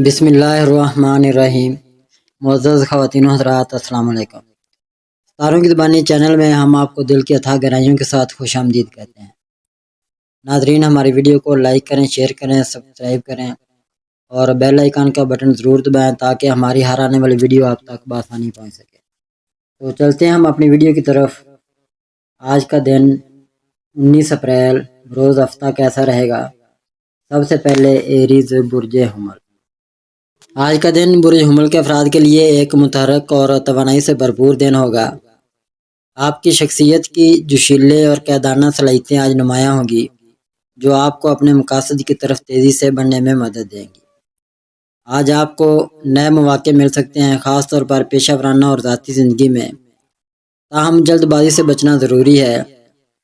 بسم اللہ الرحمن الرحیم۔ معزز خواتین و حضرات، السلام علیکم۔ ستاروں کی زبانی چینل میں ہم آپ کو دل کی اتھاہ گہرائیوں کے ساتھ خوش آمدید کہتے ہیں۔ ناظرین، ہماری ویڈیو کو لائک کریں، شیئر کریں، سبسکرائب کریں اور بیل آئیکن کا بٹن ضرور دبائیں تاکہ ہماری ہر آنے والی ویڈیو آپ تک بآسانی پہنچ سکے۔ تو چلتے ہیں ہم اپنی ویڈیو کی طرف۔ آج کا دن 19 اپریل روز ہفتہ کیسا رہے گا؟ سب سے پہلے ایریز برج حمل۔ آج کا دن برج حمل کے افراد کے لیے ایک متحرک اور توانائی سے بھرپور دن ہوگا۔ آپ کی شخصیت کی جوشیلے اور قیادانہ صلاحیتیں آج نمایاں ہوں گی، جو آپ کو اپنے مقاصد کی طرف تیزی سے بڑھنے میں مدد دیں گی۔ آج آپ کو نئے مواقع مل سکتے ہیں، خاص طور پر پیشہ ورانہ اور ذاتی زندگی میں۔ تاہم جلد بازی سے بچنا ضروری ہے،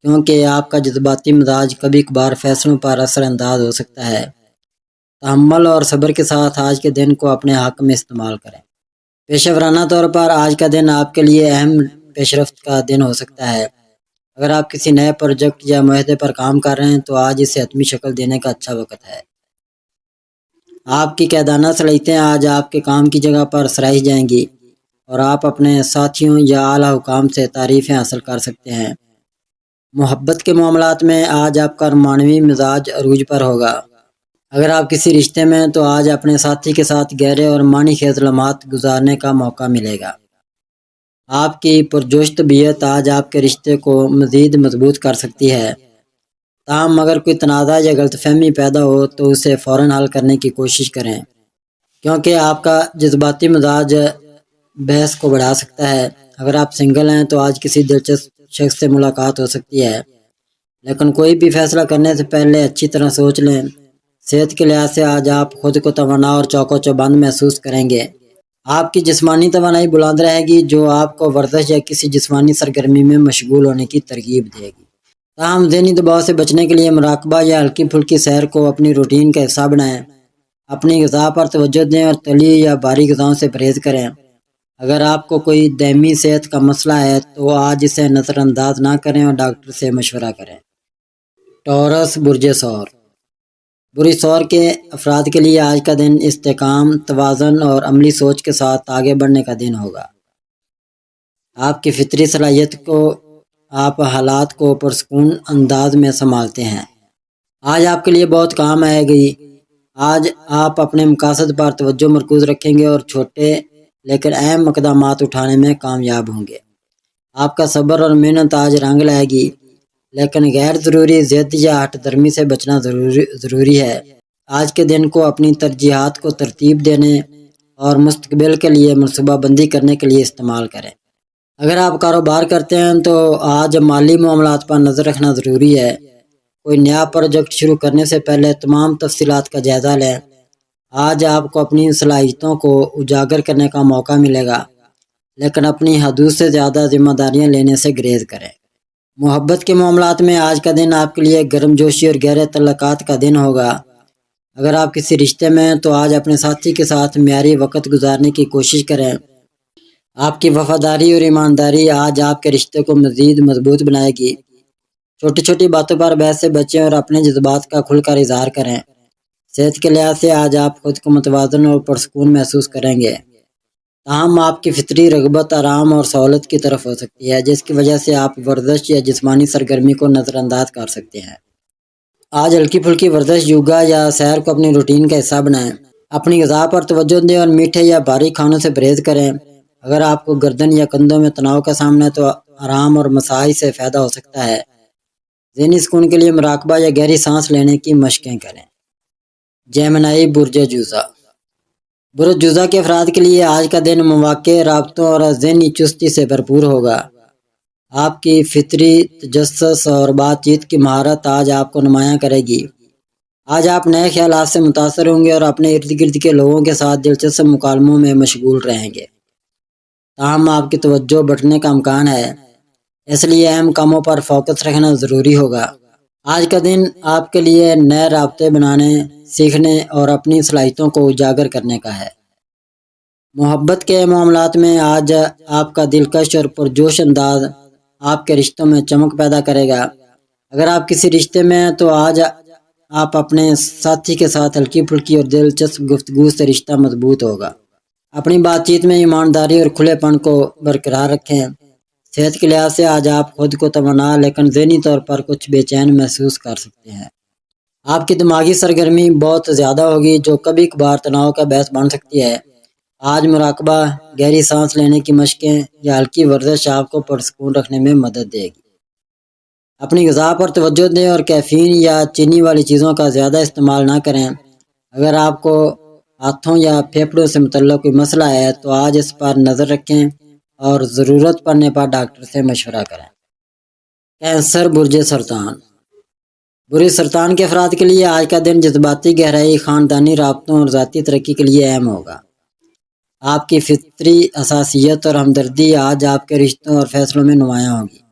کیونکہ آپ کا جذباتی مزاج کبھی کبھار فیصلوں پر اثر انداز ہو سکتا ہے۔ تحمل اور صبر کے ساتھ آج کے دن کو اپنے حق میں استعمال کریں۔ پیشہ ورانہ طور پر آج کا دن آپ کے لیے اہم پیش رفت کا دن ہو سکتا ہے۔ اگر آپ کسی نئے پروجیکٹ یا معاہدے پر کام کر رہے ہیں تو آج اسے حتمی شکل دینے کا اچھا وقت ہے۔ آپ کی قیادانہ صلاحیتیں آج آپ کے کام کی جگہ پر سراہی جائیں گی اور آپ اپنے ساتھیوں یا اعلیٰ حکام سے تعریفیں حاصل کر سکتے ہیں۔ محبت کے معاملات میں آج آپ کا رومانوی مزاج عروج پر ہوگا۔ اگر آپ کسی رشتے میں تو آج اپنے ساتھی کے ساتھ گہرے اور معنی خیز لمحات گزارنے کا موقع ملے گا۔ آپ کی پرجوش طبیعت آج آپ کے رشتے کو مزید مضبوط کر سکتی ہے۔ تاہم اگر کوئی تنازع یا غلط فہمی پیدا ہو تو اسے فوراً حل کرنے کی کوشش کریں، کیونکہ آپ کا جذباتی مزاج بحث کو بڑھا سکتا ہے۔ اگر آپ سنگل ہیں تو آج کسی دلچسپ شخص سے ملاقات ہو سکتی ہے، لیکن کوئی بھی فیصلہ کرنے سے پہلے اچھی طرح سوچ لیں۔ صحت کے لحاظ سے آج آپ خود کو توانا اور چوکو چوبند محسوس کریں گے۔ آپ کی جسمانی توانائی بلند رہے گی، جو آپ کو ورزش یا کسی جسمانی سرگرمی میں مشغول ہونے کی ترغیب دے گی۔ تاہم ذہنی دباؤ سے بچنے کے لیے مراقبہ یا ہلکی پھلکی سیر کو اپنی روٹین کا حصہ بنائیں۔ اپنی غذا پر توجہ دیں اور تلی یا بھاری غذاؤں سے پرہیز کریں۔ اگر آپ کو کوئی دائمی صحت کا مسئلہ ہے تو آج اسے نظر انداز نہ کریں اور ڈاکٹر سے مشورہ کریں۔ ٹورس برج ثور۔ برج ثور کے افراد کے لیے آج کا دن استحکام، توازن اور عملی سوچ کے ساتھ آگے بڑھنے کا دن ہوگا۔ آپ کی فطری صلاحیت کو آپ حالات کو پرسکون انداز میں سنبھالتے ہیں۔ آج آپ کے لیے بہت کام آئے گی۔ آج آپ اپنے مقاصد پر توجہ مرکوز رکھیں گے اور چھوٹے لیکن اہم اقدامات اٹھانے میں کامیاب ہوں گے۔ آپ کا صبر اور محنت آج رنگ لائے گی، لیکن غیر ضروری ضد یا ہٹ درمی سے بچنا ضروری ہے۔ آج کے دن کو اپنی ترجیحات کو ترتیب دینے اور مستقبل کے لیے منصوبہ بندی کرنے کے لیے استعمال کریں۔ اگر آپ کاروبار کرتے ہیں تو آج مالی معاملات پر نظر رکھنا ضروری ہے۔ کوئی نیا پروجیکٹ شروع کرنے سے پہلے تمام تفصیلات کا جائزہ لیں۔ آج آپ کو اپنی صلاحیتوں کو اجاگر کرنے کا موقع ملے گا، لیکن اپنی حدود سے زیادہ ذمہ داریاں لینے سے گریز کریں۔ محبت کے معاملات میں آج کا دن آپ کے لیے گرم جوشی اور گہرے تعلقات کا دن ہوگا۔ اگر آپ کسی رشتے میں ہیں تو آج اپنے ساتھی کے ساتھ معیاری وقت گزارنے کی کوشش کریں۔ آپ کی وفاداری اور ایمانداری آج آپ کے رشتے کو مزید مضبوط بنائے گی۔ چھوٹی چھوٹی باتوں پر بحث سے بچیں اور اپنے جذبات کا کھل کر اظہار کریں۔ صحت کے لحاظ سے آج آپ خود کو متوازن اور پرسکون محسوس کریں گے۔ تاہم آپ کی فطری رغبت آرام اور سہولت کی طرف ہو سکتی ہے، جس کی وجہ سے آپ ورزش یا جسمانی سرگرمی کو نظر انداز کر سکتے ہیں۔ آج ہلکی پھلکی ورزش، یوگا یا سیر کو اپنی روٹین کا حصہ بنائیں۔ اپنی غذا پر توجہ دیں اور میٹھے یا بھاری کھانوں سے پرہیز کریں۔ اگر آپ کو گردن یا کندھوں میں تناؤ کا سامنا ہے تو آرام اور مساج سے فائدہ ہو سکتا ہے۔ ذہنی سکون کے لیے مراقبہ یا گہری سانس لینے کی مشقیں کریں۔ جیمنائی برج جوزہ۔ برج جوزہ کے افراد کے لیے آج کا دن مواقع، رابطوں اور ذہنی چستی سے بھرپور ہوگا۔ آپ کی فطری تجسس اور بات چیت کی مہارت آج آپ کو نمایاں کرے گی۔ آج آپ نئے خیالات سے متاثر ہوں گے اور اپنے ارد گرد کے لوگوں کے ساتھ دلچسپ مکالموں میں مشغول رہیں گے۔ تاہم آپ کی توجہ بٹنے کا امکان ہے، اس لیے اہم کاموں پر فوکس رکھنا ضروری ہوگا۔ آج کا دن آپ کے لیے نئے رابطے بنانے، سیکھنے اور اپنی صلاحیتوں کو اجاگر کرنے کا ہے۔ محبت کے معاملات میں آج آپ کا دلکش اور پرجوش انداز آپ کے رشتوں میں چمک پیدا کرے گا۔ اگر آپ کسی رشتے میں ہیں تو آج آپ اپنے ساتھی کے ساتھ ہلکی پھلکی اور دلچسپ گفتگو سے رشتہ مضبوط ہوگا۔ اپنی بات چیت میں ایمانداری اور کھلے پن کو برقرار رکھیں۔ صحت کے لحاظ سے آج آپ خود کو توانا لیکن ذہنی طور پر کچھ بے چین محسوس کر سکتے ہیں۔ آپ کی دماغی سرگرمی بہت زیادہ ہوگی جو کبھی کبھار تناؤ کا باعث بن سکتی ہے۔ آج مراقبہ، گہری سانس لینے کی مشقیں یا ہلکی ورزش آپ کو پرسکون رکھنے میں مدد دے گی۔ اپنی غذا پر توجہ دیں اور کیفین یا چینی والی چیزوں کا زیادہ استعمال نہ کریں۔ اگر آپ کو ہاتھوں یا پھیپھڑوں سے متعلق کوئی مسئلہ ہے تو آج اس پر نظر رکھیں اور ضرورت پڑنے پر ڈاکٹر سے مشورہ کریں۔ کینسر، برج سرطان۔ برج سرطان کے افراد کے لیے آج کا دن جذباتی گہرائی، خاندانی رابطوں اور ذاتی ترقی کے لیے اہم ہوگا۔ آپ کی فطری حساسیت اور ہمدردی آج آپ کے رشتوں اور فیصلوں میں نمایاں ہوگی۔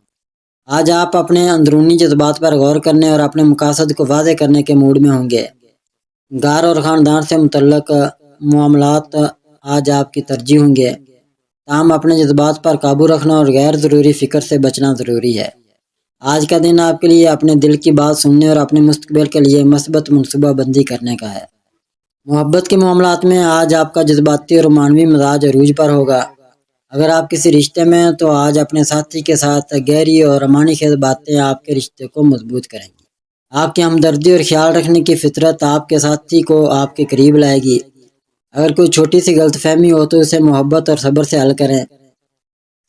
آج آپ اپنے اندرونی جذبات پر غور کرنے اور اپنے مقاصد کو واضح کرنے کے موڈ میں ہوں گے۔ گھر اور خاندان سے متعلق معاملات آج آپ کی ترجیح ہوں گے۔ تاہم اپنے جذبات پر قابو رکھنا اور غیر ضروری فکر سے بچنا ضروری ہے۔ آج کا دن آپ کے لیے اپنے دل کی بات سننے اور اپنے مستقبل کے لیے مثبت منصوبہ بندی کرنے کا ہے۔ محبت کے معاملات میں آج آپ کا جذباتی اور رومانوی مزاج عروج پر ہوگا۔ اگر آپ کسی رشتے میں ہیں تو آج اپنے ساتھی کے ساتھ گہری اور رومانی خیز باتیں آپ کے رشتے کو مضبوط کریں گی۔ آپ کی ہمدردی اور خیال رکھنے کی فطرت آپ کے ساتھی کو آپ کے قریب لائے گی۔ اگر کوئی چھوٹی سی غلط فہمی ہو تو اسے محبت اور صبر سے حل کریں۔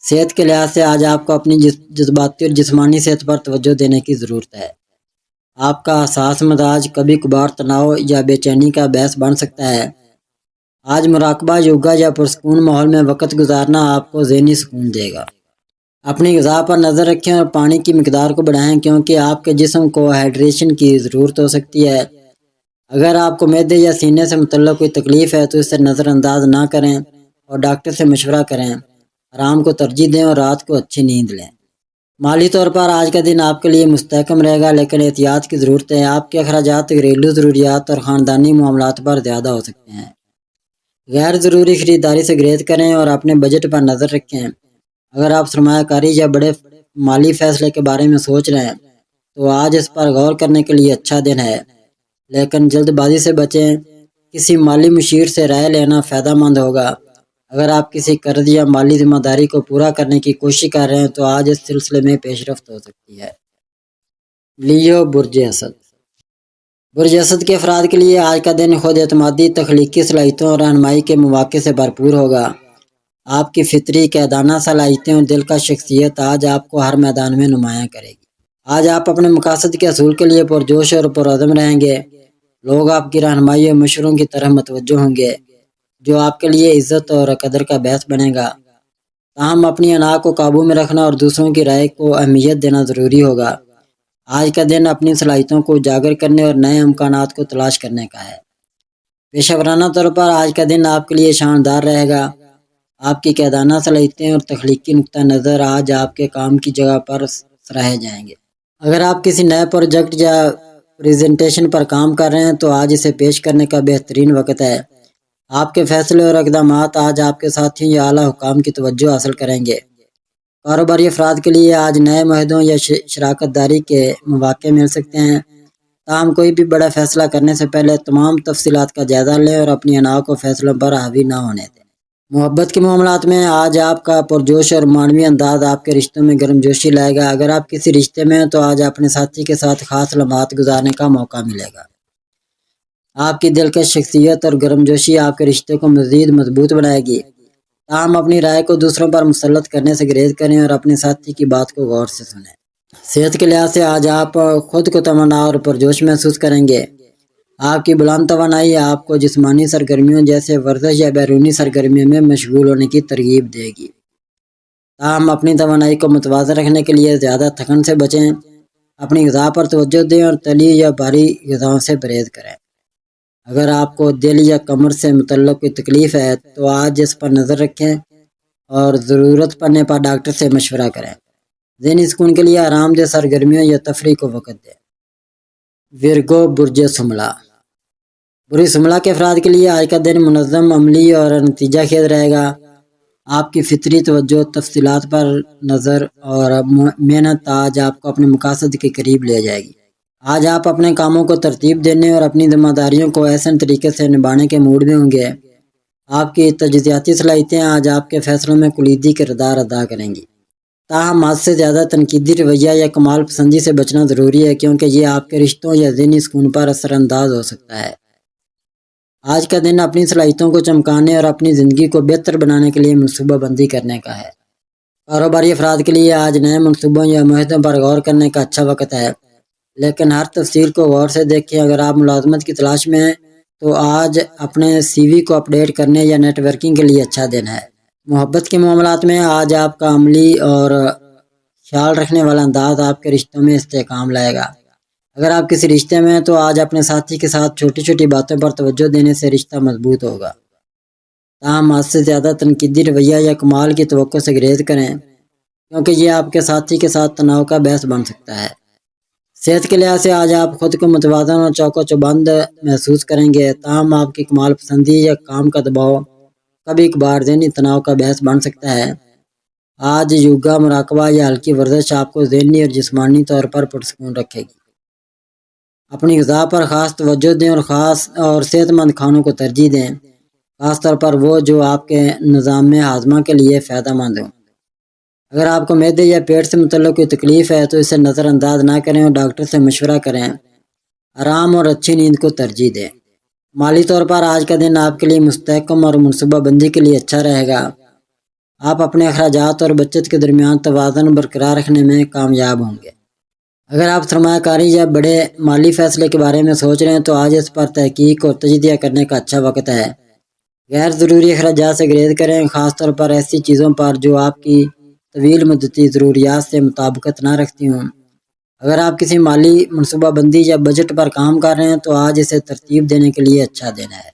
صحت کے لحاظ سے آج آپ کو اپنی جذباتی اور جسمانی صحت پر توجہ دینے کی ضرورت ہے۔ آپ کا حساس مزاج کبھی کبھار تناؤ یا بے چینی کا باعث بن سکتا ہے۔ آج مراقبہ، یوگا یا پرسکون ماحول میں وقت گزارنا آپ کو ذہنی سکون دے گا۔ اپنی غذا پر نظر رکھیں اور پانی کی مقدار کو بڑھائیں کیونکہ آپ کے جسم کو ہائیڈریشن کی ضرورت ہو سکتی ہے۔ اگر آپ کو معدے یا سینے سے متعلق کوئی تکلیف ہے تو اسے نظر انداز نہ کریں اور ڈاکٹر سے مشورہ کریں۔ آرام کو ترجیح دیں اور رات کو اچھی نیند لیں۔ مالی طور پر آج کا دن آپ کے لیے مستحکم رہے گا لیکن احتیاط کی ضرورت ہے۔ آپ کے اخراجات گھریلو ضروریات اور خاندانی معاملات پر زیادہ ہو سکتے ہیں۔ غیر ضروری خریداری سے گریز کریں اور اپنے بجٹ پر نظر رکھیں۔ اگر آپ سرمایہ کاری یا بڑے مالی فیصلے کے بارے میں سوچ رہے ہیں تو آج اس پر غور کرنے کے لیے اچھا دن ہے، لیکن جلد بازی سے بچیں۔ کسی مالی مشیر سے رائے لینا فائدہ مند ہوگا۔ اگر آپ کسی قرض یا مالی ذمہ داری کو پورا کرنے کی کوشش کر رہے ہیں تو آج اس سلسلے میں پیش رفت ہو سکتی ہے۔ لیو، برج اسد۔ برج اسد کے افراد کے لیے آج کا دن خود اعتمادی، تخلیقی صلاحیتوں اور رہنمائی کے مواقع سے بھرپور ہوگا۔ آپ کی فطری قیادانہ صلاحیتیں اور دلکش شخصیت آج آپ کو ہر میدان میں نمایاں کرے گی۔ آج آپ اپنے مقاصد کے حصول کے لیے پرجوش اور پرعزم رہیں گے۔ لوگ آپ کی رہنمائی اور مشوروں کی طرف متوجہ ہوں گے جو آپ کے لیے عزت اور قدر کا باعث بنے گا۔ تاہم اپنی انا کو قابو میں رکھنا اور دوسروں کی رائے کو اہمیت دینا ضروری ہوگا۔ آج کا دن اپنی صلاحیتوں کو اجاگر کرنے اور نئے امکانات کو تلاش کرنے کا ہے۔ پیشہ ورانہ طور پر آج کا دن آپ کے لیے شاندار رہے گا۔ آپ کی قیادانہ صلاحیتیں اور تخلیقی نقطہ نظر آج آپ کے کام کی جگہ پر سراہے جائیں گے۔ اگر آپ کسی نئے پروجیکٹ یا پریزنٹیشن پر کام کر رہے ہیں تو آج اسے پیش کرنے کا بہترین وقت ہے۔ آپ کے فیصلے اور اقدامات آج آپ کے ساتھیوں یا اعلیٰ حکام کی توجہ حاصل کریں گے۔ کاروباری افراد کے لیے آج نئے معاہدوں یا شراکت داری کے مواقع مل سکتے ہیں۔ تاہم کوئی بھی بڑا فیصلہ کرنے سے پہلے تمام تفصیلات کا جائزہ لیں اور اپنی انا کو فیصلوں پر حاوی نہ ہونے دیں۔ محبت کے معاملات میں آج آپ کا پرجوش اور معنوی انداز آپ کے رشتوں میں گرم جوشی لائے گا۔ اگر آپ کسی رشتے میں ہیں تو آج اپنے ساتھی کے ساتھ خاص لمحات گزارنے کا موقع ملے گا۔ آپ کی دلکش شخصیت اور گرم جوشی آپ کے رشتے کو مزید مضبوط بنائے گی۔ تاہم اپنی رائے کو دوسروں پر مسلط کرنے سے گریز کریں اور اپنے ساتھی کی بات کو غور سے سنیں۔ صحت کے لحاظ سے آج آپ خود کو توانا اور پرجوش محسوس کریں گے۔ آپ کی بلند توانائی آپ کو جسمانی سرگرمیوں جیسے ورزش یا بیرونی سرگرمیوں میں مشغول ہونے کی ترغیب دے گی۔ تاہم اپنی توانائی کو متوازن رکھنے کے لیے زیادہ تھکن سے بچیں۔ اپنی غذا پر توجہ دیں اور تلی یا بھاری غذاؤں سے پرہیز کریں۔ اگر آپ کو دل یا کمر سے متعلق کوئی تکلیف ہے تو آج اس پر نظر رکھیں اور ضرورت پڑنے پر ڈاکٹر سے مشورہ کریں۔ ذہنی سکون کے لیے آرام دہ سرگرمیوں یا تفریح کو وقت دیں۔ ورگو، برج سملہ۔ برج سملہ کے افراد کے لیے آج کا دن منظم، عملی اور نتیجہ خیز رہے گا۔ آپ کی فطری توجہ، تفصیلات پر نظر اور محنت آج آپ کو اپنے مقاصد کے قریب لے جائے گی۔ آج آپ اپنے کاموں کو ترتیب دینے اور اپنی ذمہ داریوں کو ایسے طریقے سے نبھانے کے موڈ میں ہوں گے۔ آپ کی تجزیاتی صلاحیتیں آج آپ کے فیصلوں میں کلیدی کردار ادا کریں گی۔ تاہم حد سے زیادہ تنقیدی رویہ یا کمال پسندی سے بچنا ضروری ہے، کیونکہ یہ آپ کے رشتوں یا ذہنی سکون پر اثر انداز ہو سکتا ہے۔ آج کا دن اپنی صلاحیتوں کو چمکانے اور اپنی زندگی کو بہتر بنانے کے لیے منصوبہ بندی کرنے کا ہے۔ کاروباری افراد کے لیے آج نئے منصوبوں یا معاہدوں پر غور کرنے کا اچھا وقت ہے، لیکن ہر تفصیل کو غور سے دیکھیں۔ اگر آپ ملازمت کی تلاش میں ہیں تو آج اپنے سی وی کو اپڈیٹ کرنے یا نیٹ ورکنگ کے لیے اچھا دن ہے۔ محبت کے معاملات میں آج آپ کا عملی اور خیال رکھنے والا انداز آپ کے رشتوں میں استحکام لائے گا۔ اگر آپ کسی رشتے میں ہیں تو آج اپنے ساتھی کے ساتھ چھوٹی چھوٹی باتوں پر توجہ دینے سے رشتہ مضبوط ہوگا۔ تاہم حد سے زیادہ تنقیدی رویہ یا کمال کی توقع سے گریز کریں، کیونکہ یہ آپ کے ساتھی کے ساتھ تناؤ کا باعث بن سکتا ہے۔ صحت کے لحاظ سے آج آپ خود کو متوازن اور چوک و چوبند محسوس کریں گے، تاہم آپ کی کمال پسندی یا کام کا دباؤ کبھی کبھار ذہنی تناؤ کا باعث بن سکتا ہے۔ آج یوگا، مراقبہ یا ہلکی ورزش آپ کو ذہنی اور جسمانی طور پر پرسکون رکھے گی۔ اپنی غذا پر خاص توجہ دیں اور صحت مند کھانوں کو ترجیح دیں، خاص طور پر وہ جو آپ کے نظام ہاضمہ کے لیے فائدہ مند ہوں۔ اگر آپ کو معدے یا پیٹ سے متعلق کوئی تکلیف ہے تو اسے نظر انداز نہ کریں اور ڈاکٹر سے مشورہ کریں۔ آرام اور اچھی نیند کو ترجیح دیں۔ مالی طور پر آج کا دن آپ کے لیے مستحکم اور منصوبہ بندی کے لیے اچھا رہے گا۔ آپ اپنے اخراجات اور بچت کے درمیان توازن برقرار رکھنے میں کامیاب ہوں گے۔ اگر آپ سرمایہ کاری یا بڑے مالی فیصلے کے بارے میں سوچ رہے ہیں تو آج اس پر تحقیق اور تجزیہ کرنے کا اچھا وقت ہے۔ غیر ضروری اخراجات سے گریز کریں، خاص طور پر ایسی چیزوں پر جو آپ کی طویل مدتی ضروریات سے مطابقت نہ رکھتی ہوں۔ اگر آپ کسی مالی منصوبہ بندی یا بجٹ پر کام کر رہے ہیں تو آج اسے ترتیب دینے کے لیے اچھا دن ہے۔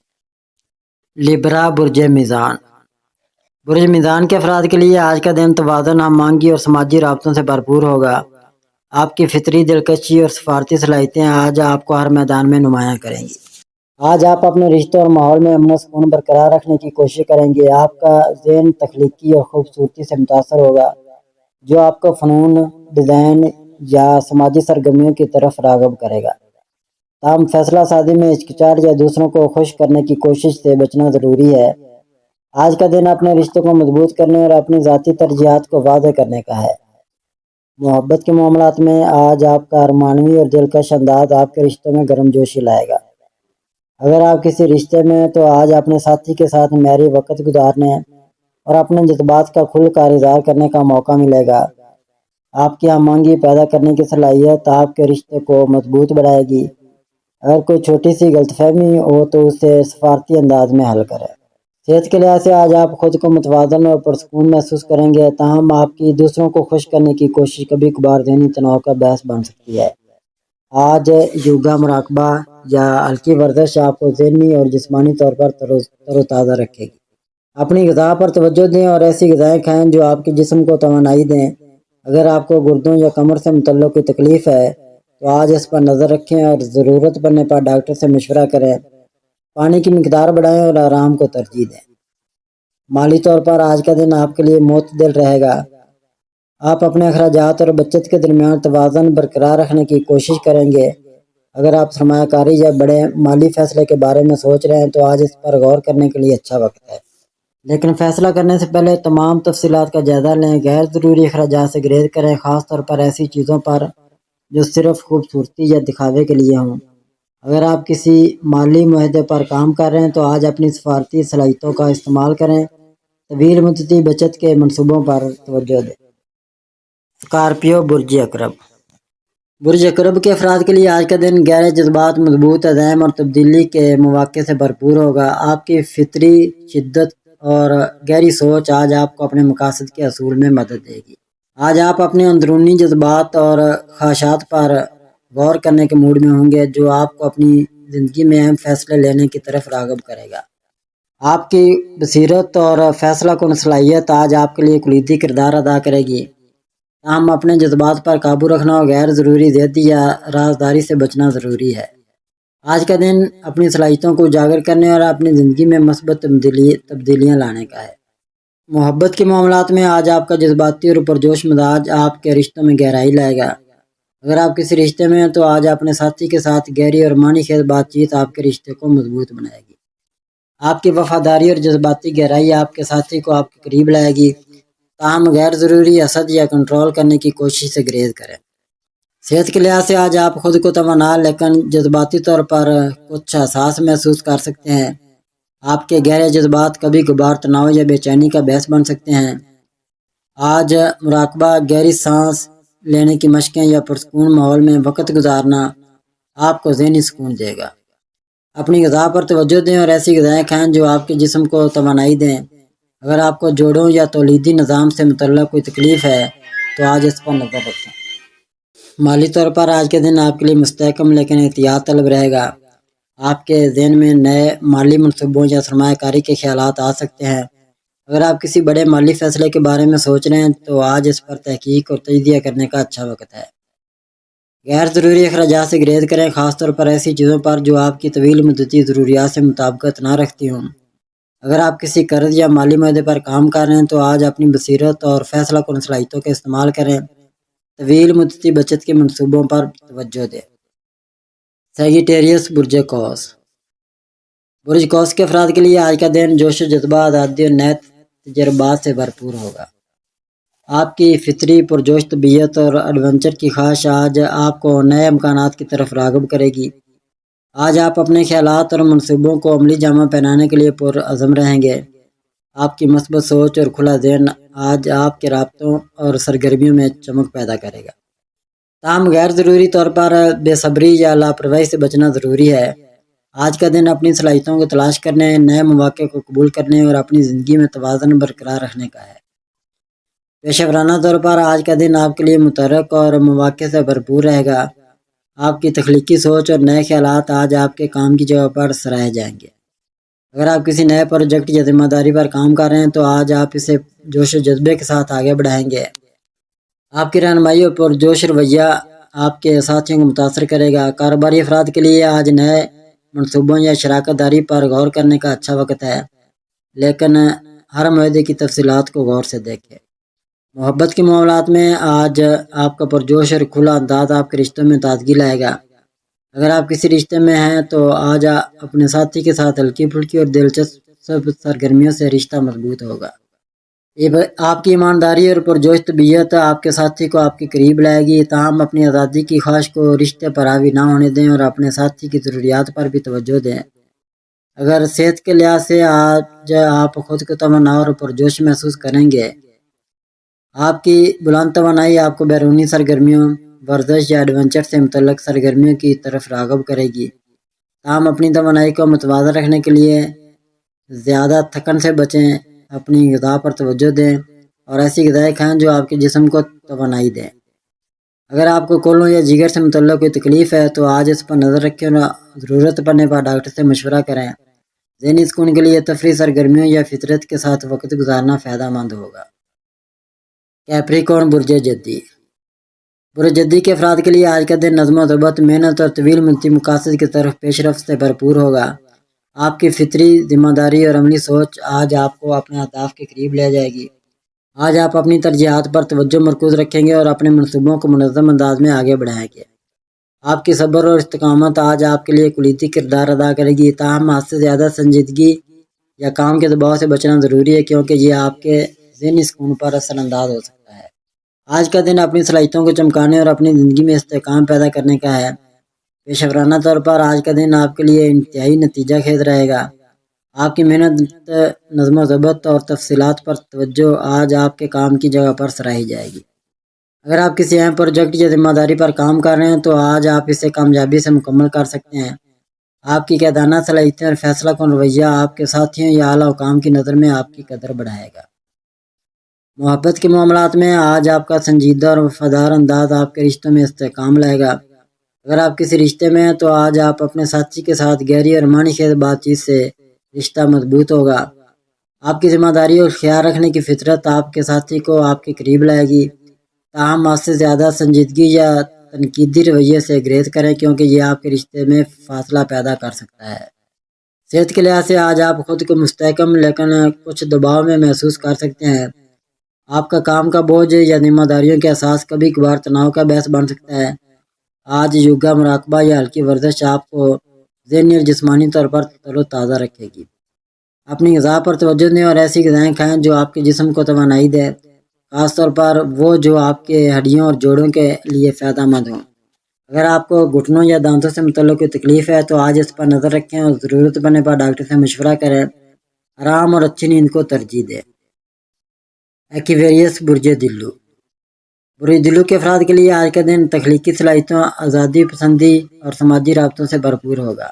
لیبرا، برج میزان۔ برج میزان کے افراد کے لیے آج کا دن توازن، ہم آہنگی اور سماجی رابطوں سے بھرپور ہوگا۔ آپ کی فطری دلکشی اور سفارتی صلاحیتیں آج آپ کو ہر میدان میں نمایاں کریں گی۔ آج آپ اپنے رشتوں اور ماحول میں امن و سکون برقرار رکھنے کی کوشش کریں گے۔ آپ کا ذہن تخلیقی اور خوبصورتی سے متاثر ہوگا، جو آپ کو فنون، ڈیزائن یا سماجی سرگرمیوں کی طرف راغب کرے گا۔ تاہم فیصلہ سازی میں ہچکچاہٹ یا دوسروں کو خوش کرنے کی کوشش سے بچنا ضروری ہے۔ آج کا دن اپنے رشتوں کو مضبوط کرنے اور اپنی ذاتی ترجیحات کو واضح کرنے کا ہے۔ محبت کے معاملات میں آج آپ کا ارمانوی اور دلکش انداز آپ کے رشتوں میں گرم جوشی لائے گا۔ اگر آپ کسی رشتے میں ہیں تو آج اپنے ساتھی کے ساتھ معیاری وقت گزارنے اور اپنے جذبات کا کھل کر اظہار کرنے کا موقع ملے گا۔ آپ کی ہم آہنگی پیدا کرنے کی صلاحیت آپ کے رشتے کو مضبوط بنائے گی۔ اگر کوئی چھوٹی سی غلط فہمی ہو تو اسے سفارتی انداز میں حل کریں۔ صحت کے لحاظ سے آج آپ خود کو متوازن اور پرسکون محسوس کریں گے، تاہم آپ کی دوسروں کو خوش کرنے کی کوشش کبھی کبھار ذہنی تناؤ کا باعث بن سکتی ہے۔ آج یوگا، مراقبہ یا ہلکی ورزش آپ کو ذہنی اور جسمانی طور پر تر و تازہ رکھے گی۔ اپنی غذا پر توجہ دیں اور ایسی غذائیں کھائیں جو آپ کے جسم کو توانائی دیں۔ اگر آپ کو گردوں یا کمر سے متعلق کوئی تکلیف ہے تو آج اس پر نظر رکھیں اور ضرورت پڑنے پر ڈاکٹر سے مشورہ کریں۔ پانی کی مقدار بڑھائیں اور آرام کو ترجیح دیں۔ مالی طور پر آج کا دن آپ کے لیے معتدل رہے گا۔ آپ اپنے اخراجات اور بچت کے درمیان توازن برقرار رکھنے کی کوشش کریں گے۔ اگر آپ سرمایہ کاری یا بڑے مالی فیصلے کے بارے میں سوچ رہے ہیں تو آج اس پر غور کرنے کے لیے اچھا وقت ہے، لیکن فیصلہ کرنے سے پہلے تمام تفصیلات کا جائزہ لیں۔ غیر ضروری اخراجات سے گریز کریں، خاص طور پر ایسی چیزوں پر جو صرف خوبصورتی یا دکھاوے کے لیے ہوں۔ اگر آپ کسی مالی معاہدے پر کام کر رہے ہیں تو آج اپنی سفارتی صلاحیتوں کا استعمال کریں۔ طویل مدتی بچت کے منصوبوں پر توجہ دیں۔ اسکارپیو، برج عقرب۔ برج عقرب کے افراد کے لیے آج کا دن گہرے جذبات، مضبوط عزائم اور تبدیلی کے مواقع سے بھرپور ہوگا۔ آپ کی فطری شدت اور گہری سوچ آج آپ کو اپنے مقاصد کے حصول میں مدد دے گی۔ آج آپ اپنے اندرونی جذبات اور خواہشات پر غور کرنے کے موڈ میں ہوں گے، جو آپ کو اپنی زندگی میں اہم فیصلے لینے کی طرف راغب کرے گا۔ آپ کی بصیرت اور فیصلہ کن صلاحیت آج آپ کے لیے کلیدی کردار ادا کرے گی۔ تاہم اپنے جذبات پر قابو رکھنا اور غیر ضروری زیادتی یا رازداری سے بچنا ضروری ہے۔ آج کا دن اپنی صلاحیتوں کو اجاگر کرنے اور اپنی زندگی میں مثبت تبدیلیاں لانے کا ہے۔ محبت کے معاملات میں آج آپ کا جذباتی اور پرجوش مزاج آپ کے رشتوں میں گہرائی لائے گا۔ اگر آپ کسی رشتے میں ہیں تو آج اپنے ساتھی کے ساتھ گہری اور معنی خیز بات چیت آپ کے رشتے کو مضبوط بنائے گی۔ آپ کی وفاداری اور جذباتی گہرائی آپ کے ساتھی کو آپ کے قریب لائے گی، تاہم غیر ضروری حسد یا کنٹرول کرنے کی کوشش سے گریز کریں۔ صحت کے لحاظ سے آج آپ خود کو توانا لیکن جذباتی طور پر کچھ حساس محسوس کر سکتے ہیں۔ آپ کے گہرے جذبات کبھی کبھار تناؤ یا بے چینی کا باعث بن سکتے ہیں۔ آج مراقبہ، گہری سانس لینے کی مشقیں یا پرسکون ماحول میں وقت گزارنا آپ کو ذہنی سکون دے گا۔ اپنی غذا پر توجہ دیں اور ایسی غذائیں کھائیں جو آپ کے جسم کو توانائی دیں۔ اگر آپ کو جوڑوں یا تولیدی نظام سے متعلق کوئی تکلیف ہے تو آج اس پر نظر رکھیں۔ مالی طور پر آج کے دن آپ کے لیے مستحکم لیکن احتیاط طلب رہے گا۔ آپ کے ذہن میں نئے مالی منصوبوں یا سرمایہ کاری کے خیالات آ سکتے ہیں۔ اگر آپ کسی بڑے مالی فیصلے کے بارے میں سوچ رہے ہیں تو آج اس پر تحقیق اور تجزیہ کرنے کا اچھا وقت ہے۔ غیر ضروری اخراجات سے گریز کریں، خاص طور پر ایسی چیزوں پر جو آپ کی طویل مدتی ضروریات سے مطابقت نہ رکھتی ہوں۔ اگر آپ کسی قرض یا مالی معاہدے پر کام کر رہے ہیں تو آج اپنی بصیرت اور فیصلہ کن صلاحیتوں کا استعمال کریں۔ طویل مدتی بچت کے منصوبوں پر توجہ دیں۔ سیجیٹیریس برج قوس۔ برج قوس کے افراد کے لیے آج کا دن جوش و جذبہ، آزادی اور نئے تجربات سے بھرپور ہوگا۔ آپ کی فطری پرجوش طبیعت اور ایڈونچر کی خواہش آج آپ کو نئے امکانات کی طرف راغب کرے گی۔ آج آپ اپنے خیالات اور منصوبوں کو عملی جامہ پہنانے کے لیے پرعزم رہیں گے۔ آپ کی مثبت سوچ اور کھلا ذہن آج آپ کے رابطوں اور سرگرمیوں میں چمک پیدا کرے گا۔ تاہم غیر ضروری طور پر بے صبری یا لاپرواہی سے بچنا ضروری ہے۔ آج کا دن اپنی صلاحیتوں کو تلاش کرنے، نئے مواقع کو قبول کرنے اور اپنی زندگی میں توازن برقرار رکھنے کا ہے۔ پیشہ ورانہ طور پر آج کا دن آپ کے لیے متحرک اور مواقع سے بھرپور رہے گا۔ آپ کی تخلیقی سوچ اور نئے خیالات آج آپ کے کام کی جگہ پر سراہے جائیں گے۔ اگر آپ کسی نئے پروجیکٹ یا ذمہ داری پر کام کر رہے ہیں تو آج آپ اسے جوش و جذبے کے ساتھ آگے بڑھائیں گے۔ آپ کی رہنمائی اور پرجوش رویہ آپ کے ساتھیوں کو متاثر کرے گا۔ کاروباری افراد کے لیے آج نئے منصوبوں یا شراکت داری پر غور کرنے کا اچھا وقت ہے، لیکن ہر معاہدے کی تفصیلات کو غور سے دیکھیں۔ محبت کے معاملات میں آج آپ کا پرجوش اور کھلا انداز آپ کے رشتوں میں تازگی لائے گا۔ اگر آپ کسی رشتے میں ہیں تو آج اپنے ساتھی کے ساتھ ہلکی پھلکی اور دلچسپ سرگرمیوں سے رشتہ مضبوط ہوگا۔ آپ کی ایمانداری اور پرجوش طبیعت آپ کے ساتھی کو آپ کے قریب لائے گی، تاہم اپنی آزادی کی خواہش کو رشتے پر حاوی نہ ہونے دیں اور اپنے ساتھی کی ضروریات پر بھی توجہ دیں۔ اگر صحت کے لحاظ سے آج آپ خود کو توانا اور پرجوش محسوس کریں گے۔ آپ کی بلند توانائی آپ کو بیرونی سرگرمیوں، ورزش یا ایڈونچر سے متعلق سرگرمیوں کی طرف راغب کرے گی۔ تاہم اپنی توانائی کو متوازن رکھنے کے لیے زیادہ تھکن سے بچیں، اپنی غذا پر توجہ دیں اور ایسی غذائیں کھائیں جو آپ کے جسم کو توانائی دیں۔ اگر آپ کو کولوں یا جگر سے متعلق کوئی تکلیف ہے تو آج اس پر نظر رکھیں اور ضرورت پڑنے پر ڈاکٹر سے مشورہ کریں۔ ذہنی سکون کے لیے تفریح سرگرمیوں یا فطرت کے ساتھ وقت گزارنا فائدہ مند ہوگا۔ کیپریکورن برج جدی۔ برج جدی کے افراد کے لیے آج کا دن نظم و ضبط، محنت اور طویل مدتی مقاصد کی طرف پیش رفت سے بھرپور ہوگا۔ آپ کی فطری ذمہ داری اور عملی سوچ آج آپ کو اپنے اہداف کے قریب لے جائے گی۔ آج آپ اپنی ترجیحات پر توجہ مرکوز رکھیں گے اور اپنے منصوبوں کو منظم انداز میں آگے بڑھائیں گے۔ آپ کی صبر اور استقامت آج آپ کے لیے کلیدی کردار ادا کرے گی، تاہم حد سے زیادہ سنجیدگی یا کام کے دباؤ سے بچنا ضروری ہے کیونکہ یہ آپ کے ذہنی سکون پر اثر انداز ہو سکتا ہے۔ آج کا دن اپنی صلاحیتوں کو چمکانے اور اپنی زندگی میں استحکام پیدا کرنے کا ہے۔ پیشہ ورانہ طور پر آج کا دن آپ کے لیے انتہائی نتیجہ خیز رہے گا۔ آپ کی محنت، نظم و ضبط اور تفصیلات پر توجہ آج آپ کے کام کی جگہ پر سراہی جائے گی۔ اگر آپ کسی اہم پروجیکٹ یا ذمہ داری پر کام کر رہے ہیں تو آج آپ اسے کامیابی سے مکمل کر سکتے ہیں۔ آپ کی قیادانہ صلاحیتیں اور فیصلہ کن رویہ آپ کے ساتھیوں یا اعلیٰ حکام کی نظر میں آپ کی قدر بڑھائے گا۔ محبت کے معاملات میں آج آپ کا سنجیدہ اور وفادار انداز آپ کے رشتوں میں استحکام لائے گا۔ اگر آپ کسی رشتے میں ہیں تو آج آپ اپنے ساتھی کے ساتھ گہری اور معنی خیز بات چیت سے رشتہ مضبوط ہوگا۔ آپ کی ذمہ داری اور خیال رکھنے کی فطرت آپ کے ساتھی کو آپ کے قریب لائے گی، تاہم حد سے زیادہ سنجیدگی یا تنقیدی رویے سے گریز کریں کیونکہ یہ آپ کے رشتے میں فاصلہ پیدا کر سکتا ہے۔ صحت کے لحاظ سے آج آپ خود کو مستحکم لیکن کچھ دباؤ میں محسوس کر سکتے ہیں۔ آپ کا کام کا بوجھ یا ذمہ داریوں کے احساس کبھی کبھار تناؤ کا باعث بن سکتا ہے۔ آج یوگا مراقبہ یا ہلکی ورزش آپ کو ذہنی اور جسمانی طور پر تر و تازہ رکھے گی۔ اپنی غذا پر توجہ دیں اور ایسی غذائیں کھائیں جو آپ کے جسم کو توانائی دے، خاص طور پر وہ جو آپ کے ہڈیوں اور جوڑوں کے لیے فائدہ مند ہوں۔ اگر آپ کو گھٹنوں یا دانتوں سے متعلق کوئی تکلیف ہے تو آج اس پر نظر رکھیں اور ضرورت پڑنے پر ڈاکٹر سے مشورہ کریں۔ آرام اور اچھی نیند کو ترجیح دیں۔ ایکویریس برج دلو۔ برج دلو کے افراد کے لیے آج کا دن تخلیقی صلاحیتوں، آزادی پسندی اور سماجی رابطوں سے بھرپور ہوگا۔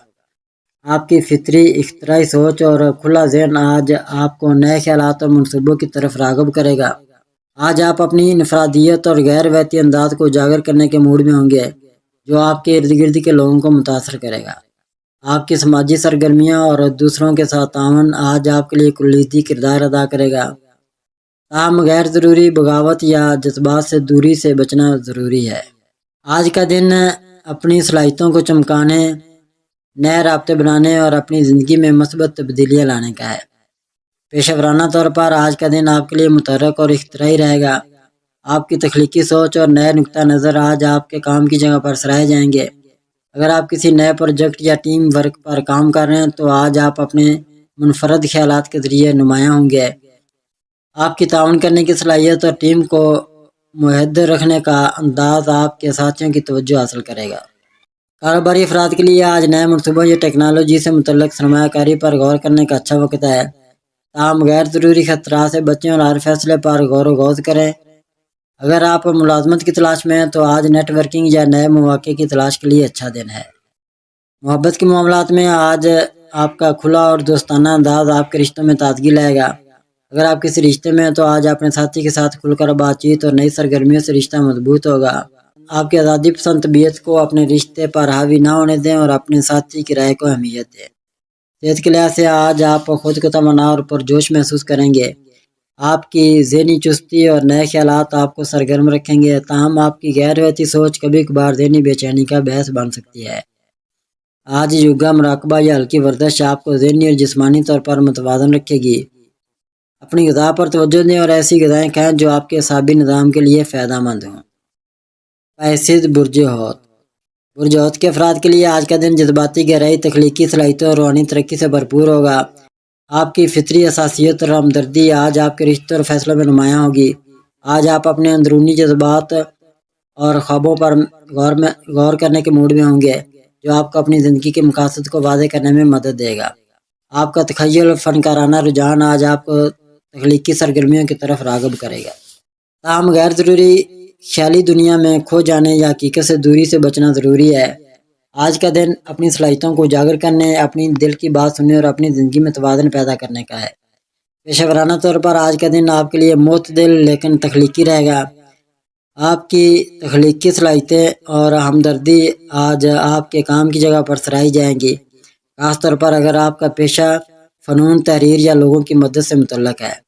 آپ کی فطری اختراعی سوچ اور کھلا ذہن آج آپ کو نئے خیالات اور منصوبوں کی طرف راغب کرے گا۔ آج آپ اپنی انفرادیت اور غیر بیتی انداز کو اجاگر کرنے کے موڈ میں ہوں گے، جو آپ کے ارد گرد کے لوگوں کو متاثر کرے گا۔ آپ کی سماجی سرگرمیاں اور دوسروں کے ساتھ تعاون آج آپ کے لیے کلیدی کردار ادا کرے گا۔ تاہم غیر ضروری بغاوت یا جذبات سے دوری سے بچنا ضروری ہے۔ آج کا دن اپنی صلاحیتوں کو چمکانے، نئے رابطے بنانے اور اپنی زندگی میں مثبت تبدیلیاں لانے کا ہے۔ پیشہ ورانہ طور پر آج کا دن آپ کے لیے متحرک اور اختراعی رہے گا۔ آپ کی تخلیقی سوچ اور نئے نقطہ نظر آج آپ کے کام کی جگہ پر سراہے جائیں گے۔ اگر آپ کسی نئے پروجیکٹ یا ٹیم ورک پر کام کر رہے ہیں تو آج آپ اپنے منفرد خیالات کے ذریعے نمایاں ہوں گے۔ آپ کی تعاون کرنے کی صلاحیت اور ٹیم کو متحد رکھنے کا انداز آپ کے ساتھیوں کی توجہ حاصل کرے گا۔ کاروباری افراد کے لیے آج نئے منصوبوں یا ٹیکنالوجی سے متعلق سرمایہ کاری پر غور کرنے کا اچھا وقت ہے۔ تاہم غیر ضروری خطرات سے بچیں اور ہر فیصلے پر غور و خوض کریں۔ اگر آپ ملازمت کی تلاش میں ہیں تو آج نیٹ ورکنگ یا نئے مواقع کی تلاش کے لیے اچھا دن ہے۔ محبت کے معاملات میں آج آپ کا کھلا اور دوستانہ انداز آپ کے رشتوں میں تازگی لائے گا۔ اگر آپ کسی رشتے میں ہیں تو آج اپنے ساتھی کے ساتھ کھل کر بات چیت اور نئی سرگرمیوں سے رشتہ مضبوط ہوگا۔ آپ کی آزادی پسند طبیعت کو اپنے رشتے پر حاوی نہ ہونے دیں اور اپنے ساتھی کی رائے کو اہمیت دیں۔ صحت کے لحاظ سے آج آپ خود کو توانا اور پرجوش محسوس کریں گے۔ آپ کی ذہنی چستی اور نئے خیالات آپ کو سرگرم رکھیں گے، تاہم آپ کی غیر بیتی سوچ کبھی کبھار ذہنی بے چینی کا باعث بن سکتی ہے۔ آج یوگا مراقبہ یا ہلکی ورزش آپ کو ذہنی اور جسمانی طور پر متوازن رکھے گی۔ اپنی غذا پر توجہ دیں اور ایسی غذائیں کھائیں جو آپ کے اعصابی نظام کے لیے فائدہ مند ہوں۔ پیسد برج حوت۔ برج حوت کے افراد کے لیے آج کا دن جذباتی گہرائی، تخلیقی صلاحیتوں اور روحانی ترقی سے بھرپور ہوگا۔ آپ کی فطری حساسیت اور ہمدردی آج آپ کے رشتوں اور فیصلوں میں نمایاں ہوگی۔ آج آپ اپنے اندرونی جذبات اور خوابوں پر غور کرنے کے موڈ میں ہوں گے، جو آپ کو اپنی زندگی کے مقاصد کو واضح کرنے میں مدد دے گا۔ آپ کا تخیل اور فنکارانہ رجحان آج آپ کو تخلیقی سرگرمیوں کی طرف راغب کرے گا۔ تاہم غیر ضروری خیالی دنیا میں کھو جانے یا حقیقت سے دوری سے بچنا ضروری ہے۔ آج کا دن اپنی صلاحیتوں کو اجاگر کرنے، اپنی دل کی بات سننے اور اپنی زندگی میں توازن پیدا کرنے کا ہے۔ پیشہ ورانہ طور پر آج کا دن آپ کے لیے معتدل لیکن تخلیقی رہے گا۔ آپ کی تخلیقی صلاحیتیں اور ہمدردی آج آپ کے کام کی جگہ پر سراہی جائیں گی، خاص طور پر اگر آپ کا پیشہ فنون، تحریر یا لوگوں کی مدد سے متعلق ہے۔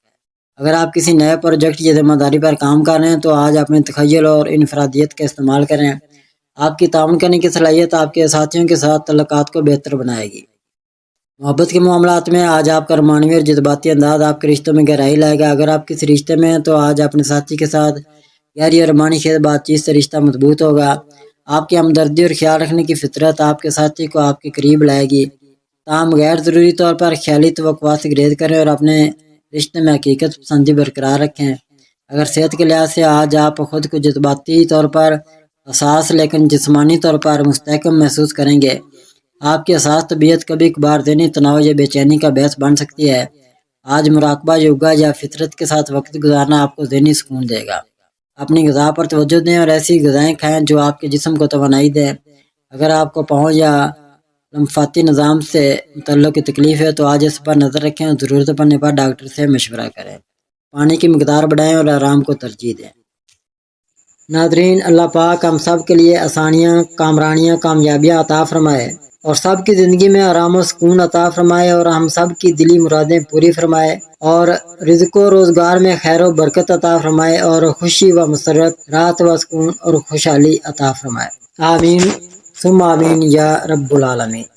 اگر آپ کسی نئے پروجیکٹ یا ذمہ داری پر کام کر رہے ہیں تو آج اپنے تخیل اور انفرادیت کا استعمال کریں۔ آپ کی تعاون کرنے کی صلاحیت آپ کے ساتھیوں کے ساتھ تعلقات کو بہتر بنائے گی۔ محبت کے معاملات میں آج آپ کا رومانوی اور جذباتی انداز آپ کے رشتوں میں گہرائی لائے گا۔ اگر آپ کسی رشتے میں ہیں تو آج اپنے ساتھی کے ساتھ گہری اور رومانی خیز بات چیت سے رشتہ مضبوط ہوگا۔ آپ کی ہمدردی اور خیال رکھنے کی فطرت آپ کے ساتھی کو آپ کے قریب لائے گی۔ تاہم غیر ضروری طور پر خیالی توقعات سے گریز کریں اور اپنے رشتے میں حقیقت پسندی برقرار رکھیں۔ اگر صحت کے لحاظ سے آج آپ خود کو جذباتی طور پر حساس لیکن جسمانی طور پر مستحکم محسوس کریں گے۔ آپ کی حساس طبیعت کبھی کبھار ذہنی تناؤ یا بے چینی کا باعث بن سکتی ہے۔ آج مراقبہ، یوگا یا فطرت کے ساتھ وقت گزارنا آپ کو ذہنی سکون دے گا۔ اپنی غذا پر توجہ دیں اور ایسی غذائیں کھائیں جو آپ کے جسم کو توانائی دیں۔ اگر آپ کو پاؤں یا لمفاتی نظام سے متعلق کوئی تکلیف ہے تو آج اس پر نظر رکھیں اور ضرورت پڑنے پر ڈاکٹر سے مشورہ کریں۔ پانی کی مقدار بڑھائیں اور آرام کو ترجیح دیں۔ ناظرین، اللہ پاک ہم سب کے لیے آسانیاں، کامرانیاں، کامیابیاں عطا فرمائے اور سب کی زندگی میں آرام و سکون عطا فرمائے اور ہم سب کی دلی مرادیں پوری فرمائے اور رزق و روزگار میں خیر و برکت عطا فرمائے اور خوشی و مسرت، راحت و سکون اور خوشحالی عطا فرمائے۔ آمین ثم آمین یا رب العالمین۔